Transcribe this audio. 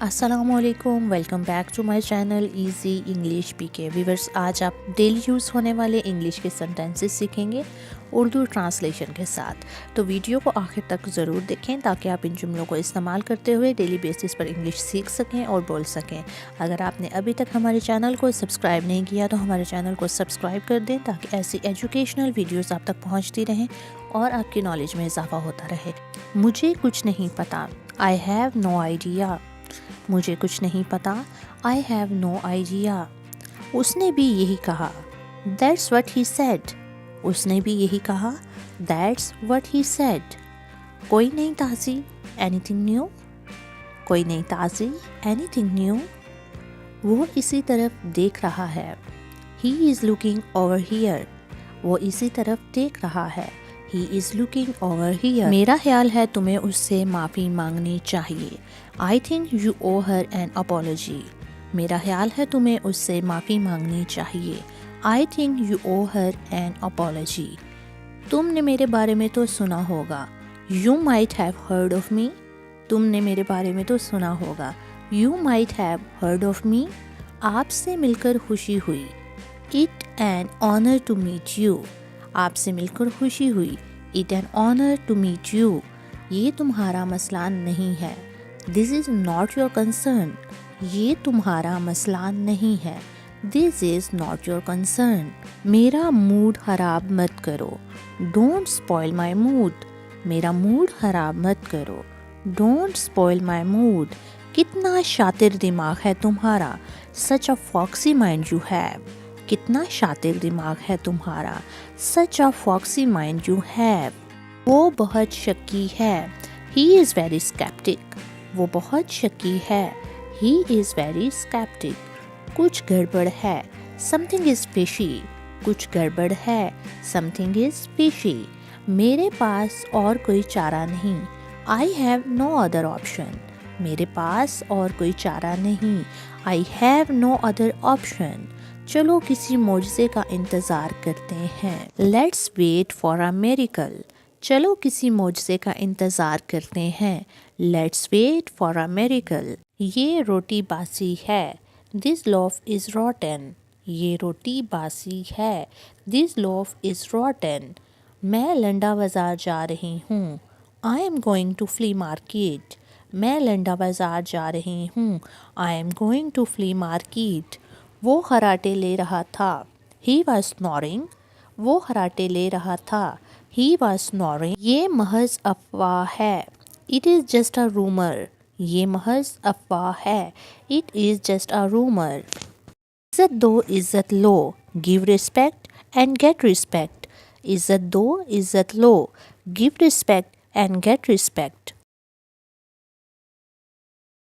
अस्सलाम वालेकुम, welcome back to my channel easy English PK. Viewers, आज आप डेली यूज़ होने वाले इंग्लिश के सेंटेंसेस सीखेंगे उर्दू ट्रांसलेशन के साथ। तो वीडियो को आखिर तक ज़रूर देखें ताकि आप इन जुमलों को इस्तेमाल करते हुए डेली बेसिस पर इंग्लिश सीख सकें और बोल सकें। अगर आपने अभी तक हमारे चैनल को सब्सक्राइब नहीं किया तो हमारे चैनल को सब्सक्राइब कर दें ताकि ऐसी एजुकेशनल वीडियोज़ आप तक पहुँचती रहें और आपकी नॉलेज में इजाफा होता रहे। मुझे कुछ नहीं पता, आई हैव नो आइडिया। मुझे कुछ नहीं पता, आई हैव नो आइडिया। उसने भी यही कहा, दैट्स व्हाट ही सेड। उसने भी यही कहा, दैट्स व्हाट ही सेड। कोई नई ताज़ी, एनीथिंग न्यू। कोई नई ताज़ी, एनीथिंग न्यू। वो इसी तरफ देख रहा है, he is looking over here. वो इसी तरफ देख रहा है, he is looking over here. मेरा ख्याल है तुम्हें उससे माफ़ी मांगनी चाहिए, I think you owe her an apology. मेरा ख्याल है तुम्हें उससे माफ़ी मांगनी चाहिए, I think you owe her an apology. तुमने मेरे बारे में तो सुना होगा, you might have heard of me. तुमने मेरे बारे में तो सुना होगा, you might have heard of me. आपसे मिलकर खुशी हुई, it an honour to meet you. आपसे मिलकर खुशी हुई, it an honour to meet you. ये तुम्हारा मसला नहीं है, this is not your concern. ये तुम्हारा मसला नहीं है, this is not your concern. मेरा मूड ख़राब मत करो, डोंट स्पॉइल माई मूड। मेरा मूड ख़राब मत करो, डोंट स्पॉइल माई मूड। कितना शातिर दिमाग है तुम्हारा, सच अ फॉक्सी माइंड यू हैव। कितना शातिर दिमाग है तुम्हारा, सच अ फॉक्सी माइंड यू हैव। वो बहुत शक्की है, ही इज़ वेरी स्केप्टिक। वो बहुत शक्की है, ही इज़ वेरी स्केप्टिक। कुछ गड़बड़ है, समथिंग इज़ फिशी। कुछ गड़बड़ है, समथिंग इज़ फिशी। मेरे पास और कोई चारा नहीं, I have no other option. मेरे पास और कोई चारा नहीं, I have no other option. चलो किसी मौजज़े का इंतज़ार करते हैं, let's wait for a miracle. चलो किसी मौजज़े का इंतज़ार करते हैं, let's wait for a miracle. ये रोटी बासी है, दिस लोफ इज़ रॉटन। ये रोटी बासी है, दिस लोफ इज़ रॉटन। मैं लंडा बाज़ार जा रही हूँ, I am going to flea market. मैं लंडा बाज़ार जा रही हूँ, I am going to flea market. वो खराटे ले रहा था, ही वॉज स्नोरिंग। वो खराटे ले रहा था, ही वॉज स्नोरिंग। ये महज अफवाह है, it is just a rumour. ये महज अफवाह है, it is just a rumour. इज़्ज़त दो इज़्ज़त लो, give respect and get respect. इज़्ज़त दो इज़्ज़त लो, give respect and get respect.